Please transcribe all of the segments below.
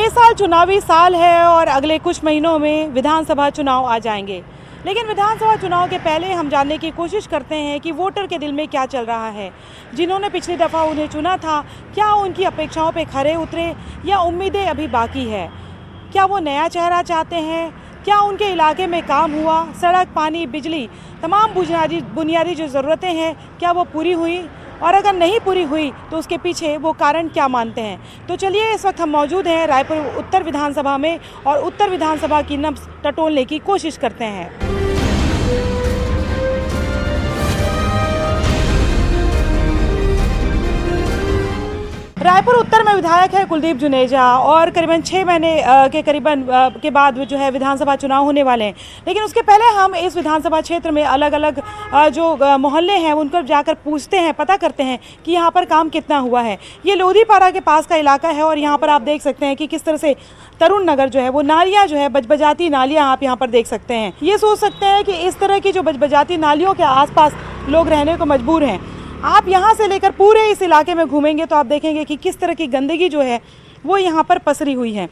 ये साल चुनावी साल है और अगले कुछ महीनों में विधानसभा चुनाव आ जाएंगे, लेकिन विधानसभा चुनाव के पहले हम जानने की कोशिश करते हैं कि वोटर के दिल में क्या चल रहा है। जिन्होंने पिछली दफ़ा उन्हें चुना था, क्या उनकी अपेक्षाओं पे खरे उतरे या उम्मीदें अभी बाकी है? क्या वो नया चेहरा चाहते हैं? क्या उनके इलाके में काम हुआ? सड़क, पानी, बिजली, तमाम बुनियादी जो ज़रूरतें हैं, क्या वो पूरी हुई? और अगर नहीं पूरी हुई तो उसके पीछे वो कारण क्या मानते हैं? तो चलिए, इस वक्त हम मौजूद हैं रायपुर उत्तर विधानसभा में और उत्तर विधानसभा की नब्ज़ टटोलने की कोशिश करते हैं। रायपुर उत्तर में विधायक है कुलदीप जुनेजा और करीबन 6 महीने के करीबन के बाद जो है विधानसभा चुनाव होने वाले हैं। लेकिन उसके पहले हम इस विधानसभा क्षेत्र में अलग अलग जो मोहल्ले हैं उन पर जाकर पूछते हैं, पता करते हैं कि यहाँ पर काम कितना हुआ है। ये लोधीपारा के पास का इलाका है और यहाँ पर आप देख सकते हैं कि किस तरह से तरुण नगर जो है वो नालियाँ जो है बजबजाती नालियाँ आप यहाँ पर देख सकते हैं। ये सोच सकते हैं कि इस तरह की जो बजबजाती नालियों के आसपास लोग रहने को मजबूर हैं। आप यहाँ से लेकर पूरे इस इलाके में घूमेंगे तो आप देखेंगे कि किस तरह की गंदगी जो है वो यहाँ पर पसरी हुई है।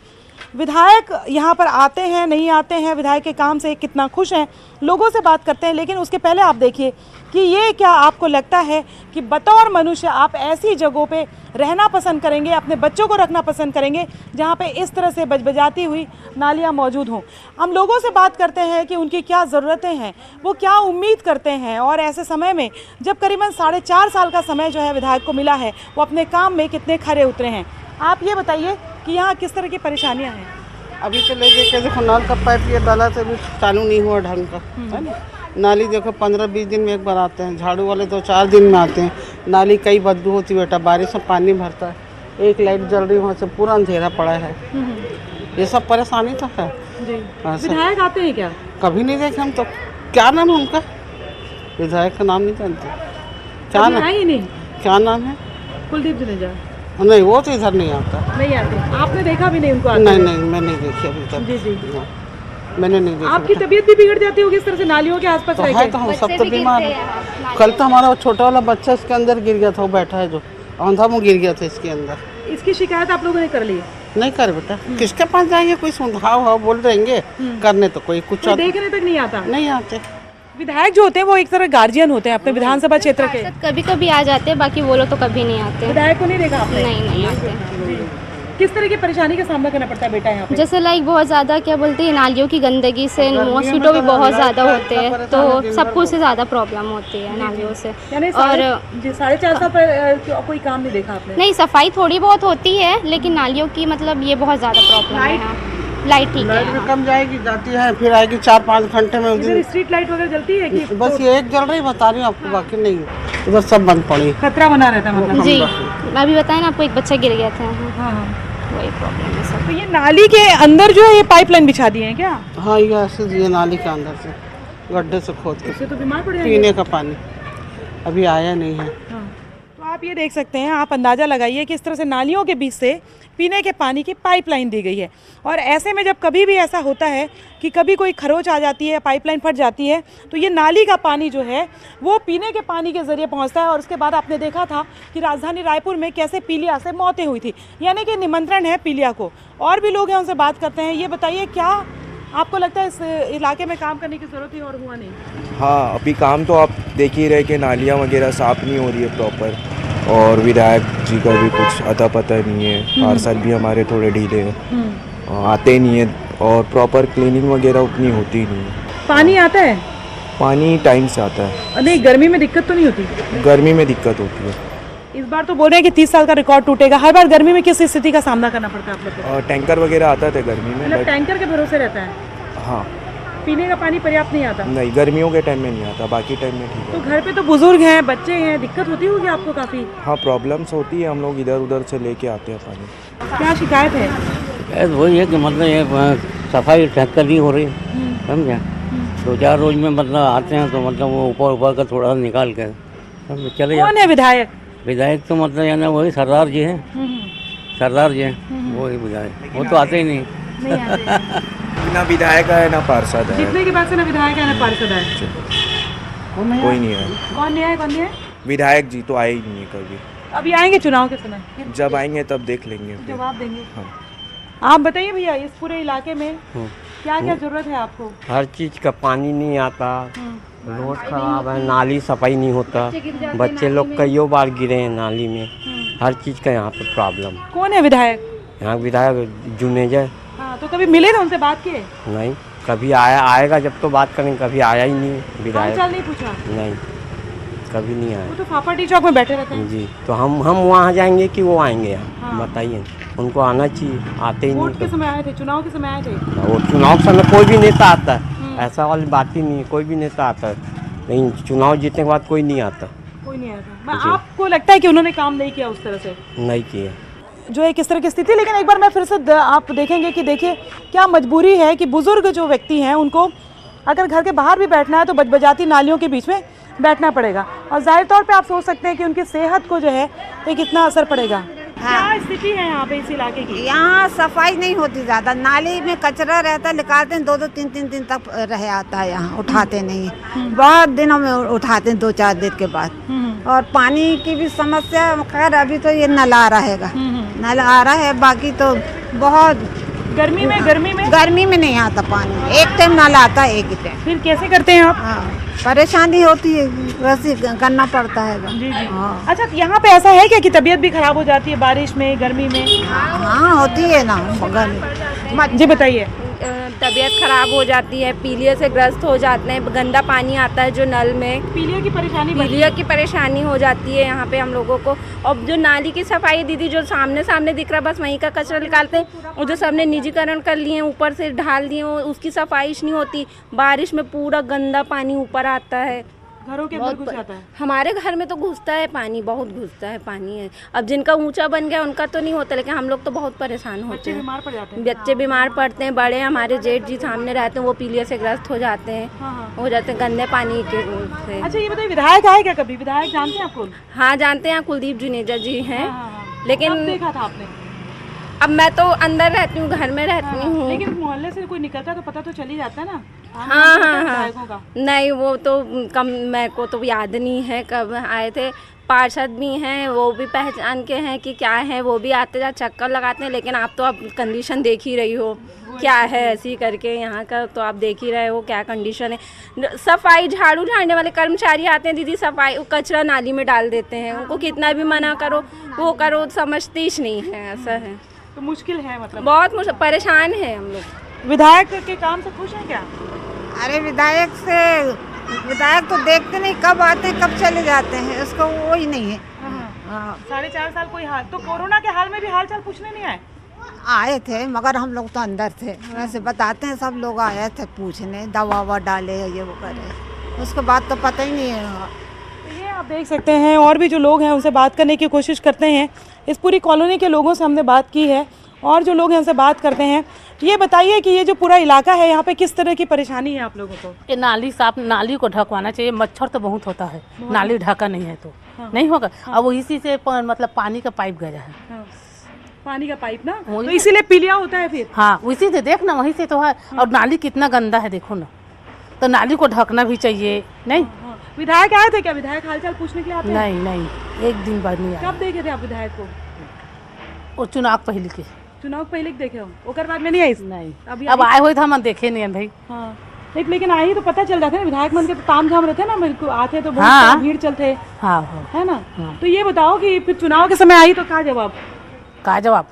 विधायक यहाँ पर आते हैं, नहीं आते हैं, विधायक के काम से कितना खुश हैं, लोगों से बात करते हैं। लेकिन उसके पहले आप देखिए कि ये क्या आपको लगता है कि बतौर मनुष्य आप ऐसी जगहों पे रहना पसंद करेंगे, अपने बच्चों को रखना पसंद करेंगे जहाँ पे इस तरह से बजबजाती हुई नालियाँ मौजूद हों? हम लोगों से बात करते हैं कि उनकी क्या ज़रूरतें हैं, वो क्या उम्मीद करते हैं और ऐसे समय में जब करीबन 4.5 साल का समय जो है विधायक को मिला है, वो अपने काम में कितने खरे उतरे हैं। आप ये बताइए कि यहाँ किस तरह की परेशानियाँ हैं? अभी तो लेके के देखो नल का पाइप ये डाला तो अभी चालू नहीं हुआ ढंग का, है ना। नाली देखो 15-20 दिन में एक बार आते हैं, झाड़ू वाले 2-4 दिन में आते हैं। नाली कई बदबू होती है बेटा, बारिश में पानी भरता है, एक लाइट जल रही वहाँ से पूरा अंधेरा पड़ा है। ये सब परेशानी तो है। विधायक आते हैं क्या? कभी नहीं देखे हम तो। क्या नाम है उनका? विधायक का नाम नहीं जानते। क्या नाम? नहीं, क्या नाम है? कुलदीप जुनेजा। नहीं, वो तो इधर नहीं आता। नहीं आते? आपने देखा भी नहीं उनको? नहीं, मैं नहीं देखी अभी तक। जी। मैंने नहीं देखा। आपकी तबीयत भी बिगड़ जाती होगी इस तरह से नालियों के आसपास रह के? तो हम सब तो बीमार हैं। कल तो हमारा छोटा वाला बच्चा इसके अंदर गिर गया था, वो बैठा है जो अंधा मुँह गिर गया था इसके अंदर। इसकी शिकायत आप लोगों ने कर ली? नहीं कर बेटा, किसके पास जाएंगे? कोई सुझाव बोल देंगे करने, तो कोई कुछ देखने तक नहीं आता। नहीं आते। विधायक जो होते हैं वो एक तरह गार्जियन होते हैं अपने विधानसभा क्षेत्र के। कभी कभी आ जाते हैं, बाकी वो लोग तो कभी नहीं आते। विधायक को नहीं देखा आपने? नहीं आते। किस तरह की परेशानी का सामना करना पड़ता है बेटा यहाँ पे? जैसे लाइक बहुत ज़्यादा क्या बोलते हैं, नालियों की गंदगी से मॉस्किटो भी बहुत ज़्यादा होते हैं, तो सबको से ज़्यादा प्रॉब्लम होती है नालियों से। और 4.5 साल पर कोई काम नहीं देखा आपने? नहीं, सफाई थोड़ी बहुत होती है, लेकिन नालियों की मतलब ये बहुत ज़्यादा प्रॉब्लम है। लाइट ठीक है, कम जाएगी, जाती है, फिर आएगी 4-5 घंटे में। स्ट्रीट लाइट वगैरह जलती है कि बस ये एक जल रही, बता रही हूँ आपको, बाकी नहीं। उधर सब बंद पड़ी, खतरा बना रहता है मतलब। जी, अभी बताया ना आपको, एक बच्चा गिर गया था। वही प्रॉब्लम है सब। तो ये नाली के अंदर जो है ये पाइपलाइन बिछा दी है क्या? हाँ, ये ऐसे ये नाली के अंदर से गड्ढे से खोद के तो बीमार पड़ जाएंगे। पीने का पानी अभी आया नहीं है। तो आप ये देख सकते हैं, आप अंदाज़ा लगाइए कि इस तरह से नालियों के बीच से पीने के पानी की पाइपलाइन दी गई है। और ऐसे में जब कभी भी ऐसा होता है कि कभी कोई खरोच आ जाती है, पाइपलाइन फट जाती है, तो ये नाली का पानी जो है वो पीने के पानी के ज़रिए पहुंचता है। और उसके बाद आपने देखा था कि राजधानी रायपुर में कैसे पीलिया से मौतें हुई थी, यानी कि निमंत्रण है पीलिया को। और भी लोग हैं, उनसे बात करते हैं। ये बताइए, क्या आपको लगता है इस इलाके में काम करने की ज़रूरत थी और हुआ नहीं? हाँ, अभी काम तो आप देख ही रहे कि नालियाँ वगैरह साफ़ नहीं हो रही है प्रॉपर, और विधायक जी का भी कुछ अता पता नहीं है। हर साल भी हमारे थोड़े ढीले हैं, आते नहीं है, और प्रॉपर क्लीनिंग वगैरह उतनी होती नहीं है। पानी आता है? पानी टाइम से आता है। नहीं, गर्मी में दिक्कत तो नहीं होती? गर्मी में दिक्कत होती है। इस बार तो बोल रहे हैं कि 30 साल का रिकॉर्ड टूटेगा। हर बार गर्मी में किस स्थिति का सामना करना पड़ता है आप लोग को? टैंकर वगैरह आता था गर्मी में। मतलब टैंकर के भरोसे रहता है? हाँ। पीने का पानी पर्याप्त नहीं आता? नहीं, गर्मियों के टाइम में नहीं आता, बाकी टाइम में ठीक तो है। घर पे तो बुजुर्ग हैं, बच्चे हैं, दिक्कत होती होगी आपको काफ़ी? हाँ, प्रॉब्लम्स होती है, हम लोग इधर उधर से लेके आते हैं पानी। क्या शिकायत है? शिकायत वही है कि मतलब ये सफाई टैंकर नहीं हो रही, समझे। 2-4 रोज में मतलब आते हैं तो मतलब वो ऊपर का थोड़ा निकाल कर चले जाते। कौन है विधायक? विधायक तो मतलब यानी वही सरदार जी हैं, सरदार जी हैं, वही विधायक। वो तो आते ही नहीं। ना विधायक है ना पार्षद है। जितने के पास से ना विधायक है ना पार्षद है। कोई नहीं है। कौन नहीं है? कौन नहीं है? विधायक जी तो आए ही नहीं है कभी। अभी आएंगे चुनाव के समय? जब आएंगे तब देख लेंगे। जवाब देंगे। हाँ। आप बताइए भैया, इस पूरे इलाके में क्या क्या जरूरत है आपको? हर चीज़ का पानी नहीं आता, रोड खराब है, नाली सफाई नहीं होता, बच्चे लोग कई बार गिरे हैं नाली में। हर चीज़ का यहाँ पे प्रॉब्लम। कौन है विधायक? यहाँ विधायक जुनेजा। हाँ, तो कभी मिले थे उनसे, बात किए? नहीं, कभी आएगा जब तो बात करेंगे, कभी आया ही नहीं विधायक। हाल नहीं पूछा? नहीं, कभी नहीं आया। वो तो फाफाटी चौक में बैठे रहते हैं। जी, तो हम वहाँ जाएंगे कि वो आएंगे यहाँ? बताइए, उनको आना चाहिए, आते ही नहीं। वोट के समय आए थे, चुनाव के समय आए थे? वो चुनाव समय कोई भी नेता आता है, ऐसा वाली बात ही नहीं है, कोई भी नेता आता है, लेकिन चुनाव जीतने के बाद कोई नहीं आता। कोई नहीं आता। आपको लगता है कि उन्होंने काम नहीं किया उस तरह से? नहीं किया। जो है किस तरह की स्थिति। लेकिन एक बार मैं फिर से आप देखेंगे कि देखिए क्या मजबूरी है कि बुजुर्ग जो व्यक्ति हैं उनको अगर घर के बाहर भी बैठना है तो बजबजाती नालियों के बीच में बैठना पड़ेगा, और जाहिर तौर पे आप सोच सकते हैं कि उनकी सेहत को जो है ये कितना असर पड़ेगा। क्या स्थिति है यहाँ पे इस इलाके की? यहाँ सफाई नहीं होती ज़्यादा, नाली में कचरा रहता है, निकालते हैं 2-2 3-3 दिन तक रह आता है, यहाँ उठाते नहीं है। बहुत दिनों में उठाते हैं, 2-4 दिन के बाद। और पानी की भी समस्या, खैर अभी तो ये नल आ रहेगा, नल आ रहा है, बाकी तो बहुत गर्मी में नहीं आता पानी। एक टाइम नल आता है, एक ही टाइम। फिर कैसे करते हैं आप? हाँ, परेशानी होती है, वैसे करना पड़ता है। जी जी। हाँ, अच्छा, यहाँ पे ऐसा है क्या कि तबीयत भी खराब हो जाती है बारिश में, गर्मी में? हाँ होती है ना गर्मी। जी बताइए। तबीयत खराब हो जाती है, पीलिया से ग्रस्त हो जाते हैं, गंदा पानी आता है जो नल में, पीलिया की परेशानी हो जाती है यहाँ पे हम लोगों को। और जो नाली की सफाई दीदी जो सामने दिख रहा है, बस वहीं का कचरा निकालते हैं, और जो सबने निजीकरण कर लिए हैं, ऊपर से ढाल दिए हैं, उसकी सफाई नहीं होती। बारिश में पूरा गंदा पानी ऊपर आता है, घरों के अंदर घुस जाता है। हमारे घर में तो घुसता है पानी, बहुत घुसता है पानी है। अब जिनका ऊंचा बन गया उनका तो नहीं होता, लेकिन हम लोग तो बहुत परेशान होते हैं। बच्चे बीमार पड़ जाते हैं। बच्चे बीमार पड़ते हैं, बड़े हमारे जेठ जी सामने रहते हैं, वो पीलिया से ग्रस्त हो जाते हैं, हो जाते हैं गंदे पानी के से। अच्छा ये बताइए, विधायक आए क्या कभी? विधायक जानते हैं आपको? हाँ जानते हैं, कुलदीप जुनेजा जी हैं। लेकिन कब देखा था आपने? अब मैं तो अंदर रहती हूँ, घर में रहती हूँ। लेकिन मोहल्ले से कोई निकलता तो पता तो चल ही जाता है ना। हाँ। नहीं, वो तो कम, मेरे को तो याद नहीं है कब आए थे। पार्षद भी हैं, वो भी पहचान के हैं कि क्या है, वो भी आते जा चक्कर लगाते हैं। लेकिन आप तो अब कंडीशन देख ही रही हो क्या है, ऐसी करके यहाँ का तो आप देख ही रहे हो क्या कंडीशन है। सफाई झाड़ू झाड़ने वाले कर्मचारी आते हैं दीदी, सफाई कचरा नाली में डाल देते हैं। उनको कितना भी मना करो, वो करो, समझती ही नहीं है। ऐसा है तो मुश्किल है, मतलब बहुत परेशान है हम लोग। विधायक के काम से खुश हैं क्या? अरे विधायक तो देखते नहीं, कब आते हैं कब चले जाते हैं, उसका वो ही नहीं है। हाँ। 4.5 साल कोई हाल, तो कोरोना के हाल में भी हाल चाल पूछने नहीं आए? आए थे, मगर हम लोग तो अंदर थे। वैसे बताते हैं सब लोग आए थे पूछने, दवा ववा डाले ये वो करे, उसके बाद तो पता ही नहीं है। ये आप देख सकते हैं, और भी जो लोग हैं उनसे बात करने की कोशिश करते हैं। इस पूरी कॉलोनी के लोगों से हमने बात की है, और जो लोग हैं उनसे बात करते हैं। ये बताइए कि ये जो पूरा इलाका है, यहाँ पे किस तरह की परेशानी है आप लोगों को? ये नाली साफ, नाली को ढकवाना चाहिए। मच्छर तो बहुत होता है, नाली ढका नहीं है तो नहीं होगा। अब वो इसी से मतलब पानी का पाइप गया है, पानी का पाइप ना, तो इसीलिए पीलिया होता है फिर। हाँ, उसी से देखना, वहीं से तो है। और नाली कितना गंदा है देखो ना, तो नाली को ढकना भी चाहिए। नहीं, विधायक आए थे क्या? विधायक हालचाल पूछने के लिए आते हैं? नहीं, एक दिन बाद नहीं आया। कब देखे थे आप विधायक को? वो चुनाव पहले के। चुनाव पहले देखे हो, ओकर बाद में नहीं आई? नहीं, अब आए हुए थे, हम देखे नहीं है भाई। हाँ, लेकिन आई तो पता चल जाता है ना, विधायक मन के तो ताम झाम रहते हैं ना, मेरे को आते तो बहुत भीड़ चलते। हाँ, है ना। तो ये बताओ कि फिर चुनाव के समय आई तो क्या जवाब?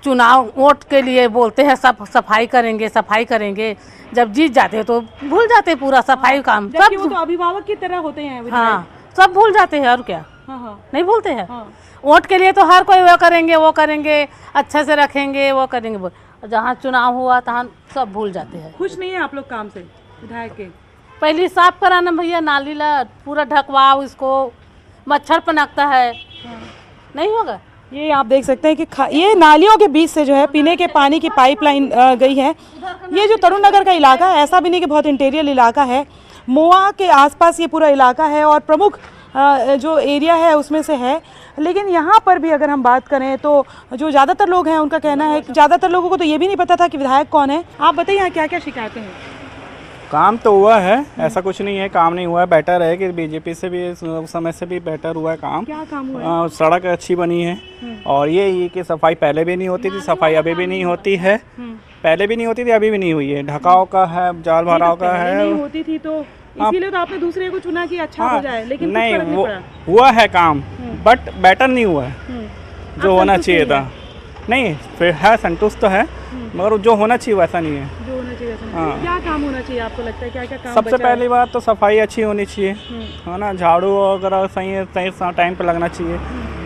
चुनाव वोट के लिए बोलते हैं सब सफाई करेंगे, जब जीत जाते हैं तो भूल जाते हैं पूरा सफाई काम। सब वो तो अभिभावक की तरह होते हैं। हाँ, सब भूल जाते हैं, और क्या। हाँ। नहीं भूलते हैं। वोट के लिए तो हर कोई वो करेंगे, अच्छे से रखेंगे, वो करेंगे। जहाँ चुनाव हुआ तहाँ सब भूल जाते हैं। खुश नहीं है आप लोग काम से विधायक के? पहले साफ कराना भैया, नाली ला पूरा ढकवाओ, इसको मच्छर पनपता है। नहीं होगा। ये आप देख सकते हैं कि ये नालियों के बीच से जो है पीने के पानी की पाइपलाइन गई है। ये जो तरुण नगर का इलाका है, ऐसा भी नहीं कि बहुत इंटीरियर इलाका है, मोआ के आसपास ये पूरा इलाका है और प्रमुख जो एरिया है उसमें से है। लेकिन यहाँ पर भी अगर हम बात करें तो जो ज़्यादातर लोग हैं उनका कहना है कि ज़्यादातर लोगों को तो ये भी नहीं पता था कि विधायक कौन है। आप बताइए यहाँ क्या क्या शिकायतें हैं? काम तो हुआ है, ऐसा कुछ नहीं है काम नहीं हुआ है, बेटर है कि बीजेपी से भी उस समय से भी बेटर हुआ है काम। क्या काम हुआ है? सड़क अच्छी बनी है और ये कि सफाई पहले भी नहीं होती थी, सफाई अभी भी नहीं होती है, पहले भी नहीं होती थी, अभी भी नहीं हुई है। ढकाव का है, जाल भराव का है, नहीं होती थी तो इसीलिए तो आपने दूसरे को चुना कि अच्छा हो जाए, लेकिन नहीं कुछ फर्क वो पड़ा। हुआ है काम बट बेटर नहीं हुआ है जो होना चाहिए था। नहीं फिर है, संतुष्ट तो है मगर जो होना चाहिए वैसा नहीं है। जो होना चाहिए वैसा नहीं। क्या काम होना चाहिए आपको लगता है? क्या क्या काम सबसे बचा है? पहली बात तो सफाई अच्छी होनी चाहिए, है ना, झाड़ू वगैरह सही टाइम पे लगना चाहिए,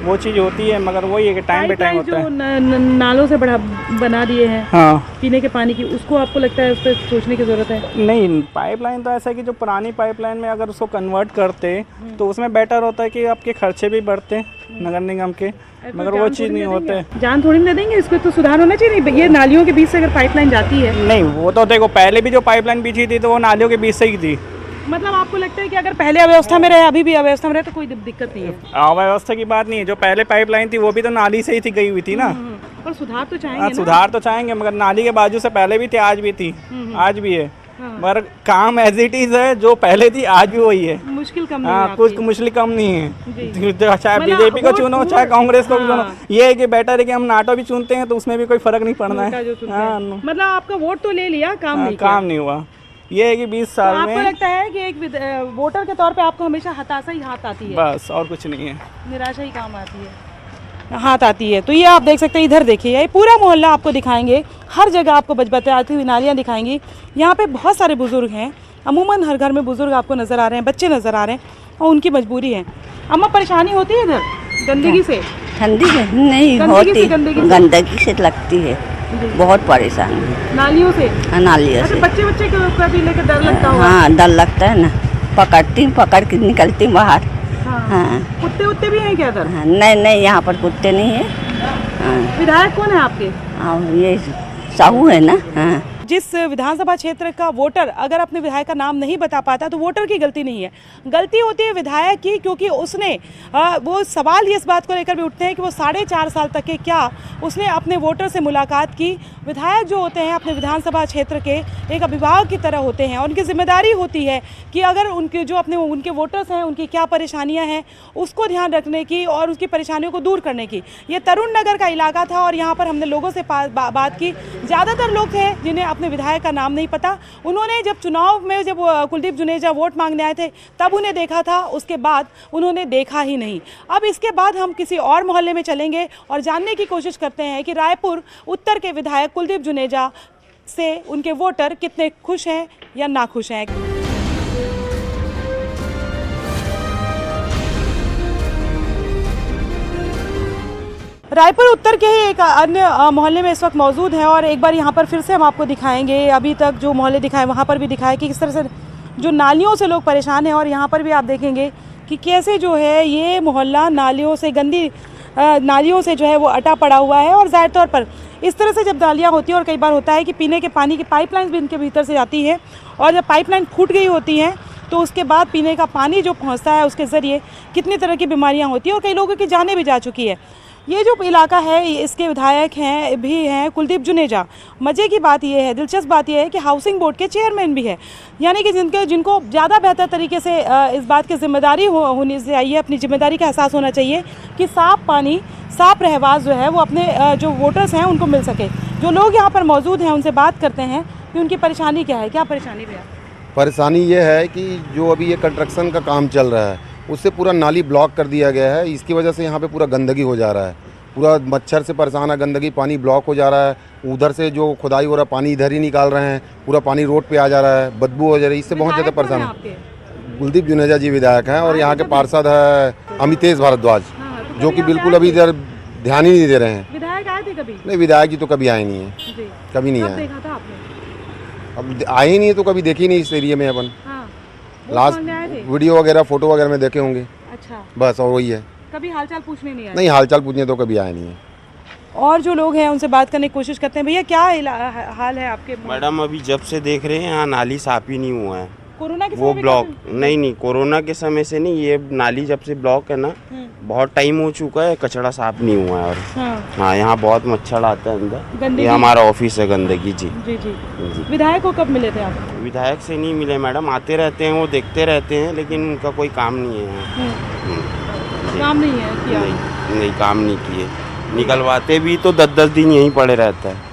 वो चीज़ होती है मगर वही है कि टाइम पे टाइम होता है। जो नालों से बना दिए हैं हाँ पीने के पानी की, उसको आपको लगता है उस पर सोचने की ज़रूरत है? नहीं, पाइपलाइन तो ऐसा है कि जो पुरानी पाइपलाइन में अगर उसको कन्वर्ट करते तो उसमें बेटर होता है कि आपके खर्चे भी बढ़ते नगर निगम के, मगर वो चीज़ नहीं होते। जान थोड़ी ना देंगे, इसको तो सुधार होना चाहिए। नहीं, ये नालियों के बीच से अगर पाइपलाइन जाती है। नहीं वो तो देखो पहले भी जो पाइपलाइन बिछी थी तो वो नालियों के बीच से ही थी। मतलब आपको लगता है कि अगर पहले अव्यवस्था में रहे, अभी भी अव्यवस्था में रहे तो कोई दिक्कत नहीं है? अव्यवस्था की बात नहीं है, जो पहले पाइपलाइन थी वो भी तो नाली से ही थी, गई हुई थी ना। पर सुधार तो चाहेंगे हाँ ना? सुधार तो चाहेंगे मगर नाली के बाजू से पहले भी थी, आज भी थी, आज भी है, मगर काम एज इट इज है, जो पहले थी आज भी वही है। मुश्किल कम नहीं है हाँ आपकी? कुछ मुश्किल कम नहीं है, चाहे मतलब बीजेपी को चुनो चाहे कांग्रेस को भी चुनो, हाँ। ये है कि बेटर है कि हम नाटो भी चुनते हैं तो उसमें भी कोई फर्क नहीं पड़ना उनका है। जो चुनते हाँ, हैं। मतलब आपका वोट तो ले लिया, काम नहीं किया। काम नहीं हुआ। ये है कि 20 तो साल आपको में लगता है कि एक वोटर के तौर पे आपको हमेशा हताशा ही हाथ आती है? बस और कुछ नहीं है, निराशा ही काम आती है, हाथ आती है। तो ये आप देख सकते हैं, इधर देखिए, ये पूरा मोहल्ला आपको दिखाएंगे, हर जगह आपको बचाती हुई नालियाँ दिखाएंगी। यहाँ पे बहुत सारे बुजुर्ग हैं, अमूमन हर घर में बुजुर्ग आपको नज़र आ रहे हैं, बच्चे नज़र आ रहे हैं और उनकी मजबूरी है। अम्मा परेशानी होती है इधर गंदगी से? ठंडी है नहीं होती, गंदगी से लगती है, बहुत परेशान है। नालियों से? नालियों अच्छा, से। बच्चे का भी लेकर डर लगता होगा? हाँ डर लगता है ना, पकड़ के निकलती बाहर। हाँ कुत्ते उत्ते भी हैं क्या इधर? हाँ, नहीं यहाँ पर कुत्ते नहीं है। हाँ विधायक कौन है आपके? ये साहू है ना। हाँ जिस विधानसभा क्षेत्र का वोटर अगर अपने विधायक का नाम नहीं बता पाता तो वोटर की गलती नहीं है, गलती होती है विधायक की, क्योंकि उसने वो सवाल ये इस बात को लेकर भी उठते हैं कि वो 4.5 साल तक के क्या उसने अपने वोटर से मुलाकात की। विधायक जो होते हैं अपने विधानसभा क्षेत्र के एक अभिभावक की तरह होते हैं और उनकी जिम्मेदारी होती है कि अगर उनके जो उनके वोटर्स हैं उनकी क्या परेशानियाँ हैं उसको ध्यान रखने की और उसकी परेशानियों को दूर करने की। ये तरुण नगर का इलाका था और यहाँ पर हमने लोगों से बात की, ज़्यादातर लोग थे जिन्हें अपने विधायक का नाम नहीं पता। उन्होंने जब चुनाव में जब कुलदीप जुनेजा वोट मांगने आए थे तब उन्हें देखा था, उसके बाद उन्होंने देखा ही नहीं। अब इसके बाद हम किसी और मोहल्ले में चलेंगे और जानने की कोशिश करते हैं कि रायपुर उत्तर के विधायक कुलदीप जुनेजा से उनके वोटर कितने खुश हैं या नाखुश हैं। रायपुर उत्तर के ही एक अन्य मोहल्ले में इस वक्त मौजूद है और एक बार यहाँ पर फिर से हम आपको दिखाएंगे, अभी तक जो मोहल्ले दिखाए वहाँ पर भी दिखाए कि किस तरह से जो नालियों से लोग परेशान हैं और यहाँ पर भी आप देखेंगे कि कैसे जो है ये मोहल्ला नालियों से गंदी नालियों से जो है वो अटा पड़ा हुआ है। और ज़ाहिर तौर पर इस तरह से जब नालियाँ होती हैं और कई बार होता है कि पीने के पानी की पाइपलाइन भी इनके भीतर से जाती है और जब पाइपलाइन फूट गई होती हैं तो उसके बाद पीने का पानी जो पहुँचता है उसके ज़रिए कितनी तरह की बीमारियाँ होती हैं और कई लोगों की जानें भी जा चुकी है। ये जो इलाका है इसके विधायक हैं कुलदीप जुनेजा। मज़े की बात ये है, दिलचस्प बात ये है कि हाउसिंग बोर्ड के चेयरमैन भी है, यानी कि जिनको ज़्यादा बेहतर तरीके से इस बात की जिम्मेदारी होनी चाहिए, अपनी जिम्मेदारी का एहसास होना चाहिए कि साफ़ पानी साफ़ रहवास जो है वो अपने जो वोटर्स हैं उनको मिल सके। जो लोग यहाँ पर मौजूद हैं उनसे बात करते हैं कि उनकी परेशानी क्या है। क्या परेशानी भैया? परेशानी ये है कि जो अभी ये कंस्ट्रक्शन का काम चल रहा है उससे पूरा नाली ब्लॉक कर दिया गया है, इसकी वजह से यहाँ पे पूरा गंदगी हो जा रहा है, पूरा मच्छर से परेशान है, गंदगी पानी ब्लॉक हो जा रहा है, उधर से जो खुदाई हो रहा है पानी इधर ही निकाल रहे हैं, पूरा पानी रोड पे आ जा रहा है, बदबू हो जा रही है, इससे बहुत ज़्यादा परेशान है। कुलदीप जुनेजा जी विधायक हैं और यहाँ के पार्षद है अमितेश भारद्वाज, जो कि बिल्कुल अभी इधर ध्यान ही नहीं दे रहे हैं। विधायक आए थे कभी? नहीं, विधायक जी तो कभी आए नहीं है, कभी नहीं आए। अब आए ही नहीं है तो कभी देखी नहीं इस एरिया में अपन। लास्ट वीडियो वगैरह फोटो वगैरह में देखे होंगे। अच्छा, बस और वही है, कभी हालचाल पूछने नहीं आए? नहीं, हालचाल पूछने तो कभी आए नहीं है। और जो लोग हैं उनसे बात करने की कोशिश करते हैं। भैया क्या हाल है आपके? मैडम अभी जब से देख रहे हैं यहाँ नाली साफ ही नहीं हुआ है, कोरोना के वो समय ब्लॉक नहीं कोरोना के समय से नहीं, ये नाली जब से ब्लॉक है ना बहुत टाइम हो चुका है, कचरा साफ नहीं हुआ है। और हाँ यहाँ बहुत मच्छर आता है अंदर, ये हमारा ऑफिस है गंदगी। जी जी जी। विधायक को कब मिले थे आप? विधायक से नहीं मिले मैडम, आते रहते हैं वो, देखते रहते हैं, लेकिन उनका कोई काम नहीं है। काम नहीं है किया? नहीं काम नहीं किए, निकलवाते भी तो 10-10 दिन यहीं पड़े रहता है।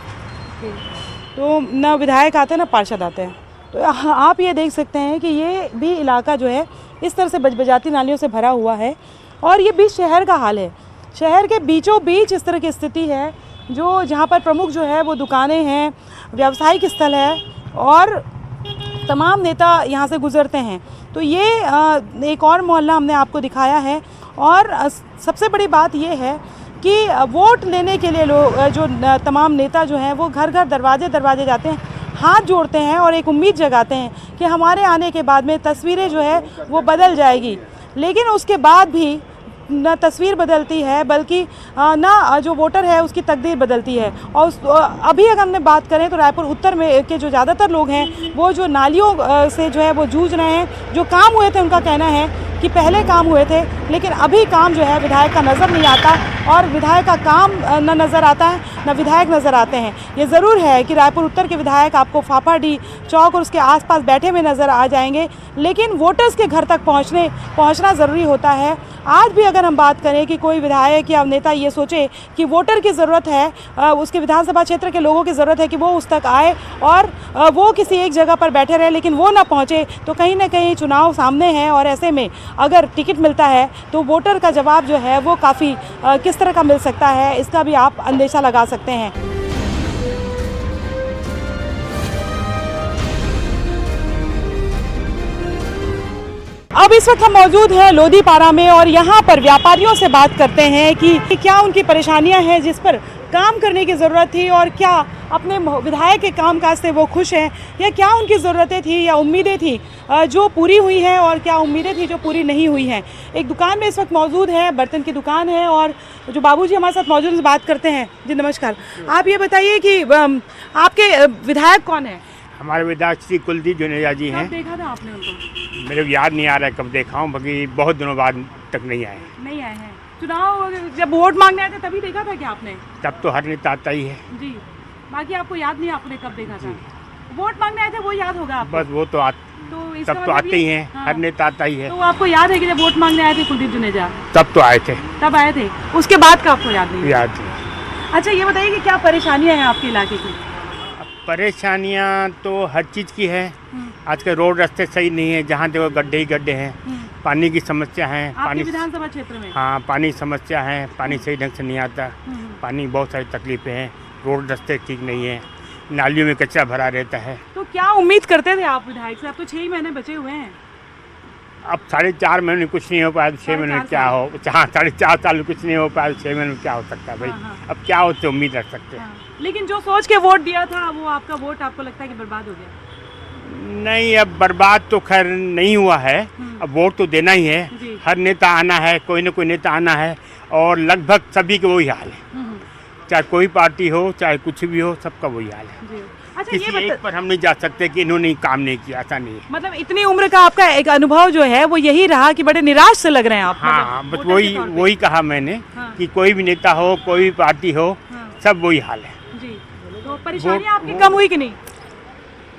तो ना विधायक आते हैं ना पार्षद आते हैं। तो आप ये देख सकते हैं कि ये भी इलाका जो है इस तरह से बजबजाती नालियों से भरा हुआ है और ये बीच शहर का हाल है। शहर के बीचों बीच इस तरह की स्थिति है जो जहाँ पर प्रमुख जो है वो दुकानें हैं, व्यावसायिक स्थल है और तमाम नेता यहाँ से गुजरते हैं। तो ये एक और मोहल्ला हमने आपको दिखाया है और सबसे बड़ी बात ये है कि वोट लेने के लिए लोग जो तमाम नेता जो हैं वो घर घर दरवाजे जाते हैं, हाथ जोड़ते हैं और एक उम्मीद जगाते हैं कि हमारे आने के बाद में तस्वीरें जो है वो बदल जाएगी। लेकिन उसके बाद भी न तस्वीर बदलती है बल्कि ना जो वोटर है उसकी तकदीर बदलती है। और अभी अगर हमने बात करें तो रायपुर उत्तर में के जो ज़्यादातर लोग हैं वो जो नालियों से जो है वो जूझ रहे हैं। जो काम हुए थे उनका कहना है कि पहले काम हुए थे लेकिन अभी काम जो है विधायक का नज़र नहीं आता और विधायक का काम न नज़र आता है न विधायक नज़र आते हैं। ये ज़रूर है कि रायपुर उत्तर के विधायक आपको फाफाडी चौक और उसके आसपास बैठे हुए नज़र आ जाएंगे, लेकिन वोटर्स के घर तक पहुंचना ज़रूरी होता है। आज भी अगर हम बात करें कि कोई विधायक या नेता ये सोचे कि वोटर की ज़रूरत है, उसके विधानसभा क्षेत्र के लोगों की ज़रूरत है कि वो उस तक आए और वो किसी एक जगह पर बैठे रहे लेकिन वो ना पहुँचे, तो कहीं ना कहीं चुनाव सामने है और ऐसे में अगर टिकट मिलता है तो वोटर का जवाब जो है वो काफ़ी किस तरह का मिल सकता है, इसका भी आप अंदेशा लगा सकते हैं। अब इस वक्त हम मौजूद हैं लोधीपारा में और यहाँ पर व्यापारियों से बात करते हैं कि क्या उनकी परेशानियाँ हैं जिस पर काम करने की ज़रूरत थी और क्या अपने विधायक के कामकाज से वो खुश हैं या क्या उनकी ज़रूरतें थी या उम्मीदें थी जो पूरी हुई हैं और क्या उम्मीदें थी जो पूरी नहीं हुई हैं। एक दुकान में इस वक्त मौजूद है, बर्तन की दुकान है और जो बाबूजी हमारे साथ मौजूद हैं बात करते हैं। जी नमस्कार, आप ये बताइए कि आपके विधायक कौन है? हमारे विधायक श्री कुलदीप जुनेजा जी हैं। कब देखा था आपने उनको? मेरे को याद नहीं आ रहा है कब देखा हूँ, बाकी बहुत दिनों बाद तक नहीं आए हैं। चुनाव जब वोट मांगने आए थे तभी देखा था क्या आपने? तब तो हर नेता आता ही है जी, बाकी आपको याद नहीं आपने कब देखा था? वोट मांगने आए थे वो याद होगा आपको? बस वो तो तब तो आते ही हैं। हाँ। हर नेता आता ही है। तो आपको याद है कि जब वोट मांगने आए थे कुलदीप जुनेजा तब तो आए थे। तब आए थे, उसके बाद का आपको याद नहीं? याद नहीं। अच्छा ये बताइए कि क्या परेशानियाँ हैं आपके इलाके की? परेशानियाँ तो हर चीज़ की है। आज के रोड रास्ते सही नहीं है, जहाँ देखो गड्ढे ही गड्ढे हैं। पानी की समस्या है। आपके विधानसभा क्षेत्र में? हाँ, पानी समस्या है, पानी सही ढंग से नहीं आता। पानी बहुत सारी तकलीफें हैं, रोड रास्ते ठीक नहीं है, नालियों में कचरा भरा रहता है। तो क्या उम्मीद करते थे आप विधायक से? अब तो 6 महीने बचे हुए हैं। अब 4.5 महीने कुछ नहीं हो पाया तो 6 महीने में क्या हो? 4.5 साल में कुछ नहीं हो पाया तो 6 महीने में क्या हो सकता है भाई? अब क्या होते उम्मीद रख सकते हैं? लेकिन जो सोच के वोट दिया था वो आपका वोट आपको लगता है कि बर्बाद हो गया? नहीं, अब बर्बाद तो खैर नहीं हुआ है। अब वोट तो देना ही है, हर नेता आना है, कोई ना कोई नेता आना है और लगभग सभी के वही हाल है। चाहे कोई पार्टी हो चाहे कुछ भी हो, सबका वही हाल है। अच्छा, किसी एक पर हम नहीं जा सकते कि इन्होंने काम नहीं किया, ऐसा नहीं है। मतलब इतनी उम्र का आपका एक अनुभव जो है वो यही रहा कि बड़े निराश से लग रहे हैं आप? हाँ, बस वही कहा मैंने कि कोई भी नेता हो, कोई भी पार्टी हो, सब वही हाल है। जी, तो परेशानियाँ आपकी कम हुई कि नहीं?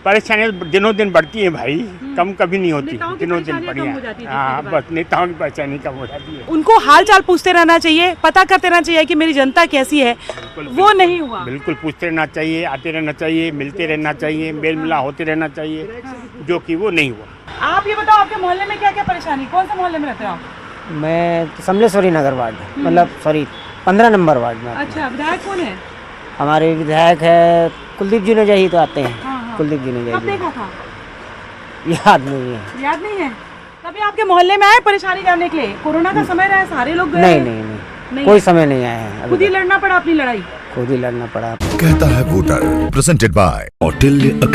परेशानियाँ दिनों दिन बढ़ती हैं भाई, कम कभी नहीं होती, दिनों दिन बढ़ी है। हाँ, बस नेताओं की परेशानी कम हो जाती है। उनको हाल चाल पूछते रहना चाहिए, पता करते रहना चाहिए कि मेरी जनता कैसी है, वो नहीं हुआ। बिल्कुल पूछते रहना चाहिए, आते रहना चाहिए, मिलते रहना चाहिए, मेल मिला होते रहना चाहिए, जो कि वो नहीं हुआ। आप ये बताओ आपके मोहल्ले में क्या क्या परेशानी, कौन से मोहल्ले में रहते हो आप? मैं समलेश्वरी नगर वार्ड, मतलब सॉरी 15 नंबर वार्ड में। अच्छा, विधायक कौन है? हमारे विधायक है कुलदीप जुनेजा ही तो आते हैं। कुलदीप जुनेजा। कब देखा था? याद नहीं है। याद नहीं है? तभी आपके मोहल्ले में आए परेशानी करने के लिए? कोरोना का समय रहा, सारे लोग गए? नहीं, कोई समय नहीं आया है। खुद ही लड़ना पड़ा अपनी लड़ाई? खुद ही लड़ना पड़ा। कहता है वोटर, प्रेजेंटेड बाय होटल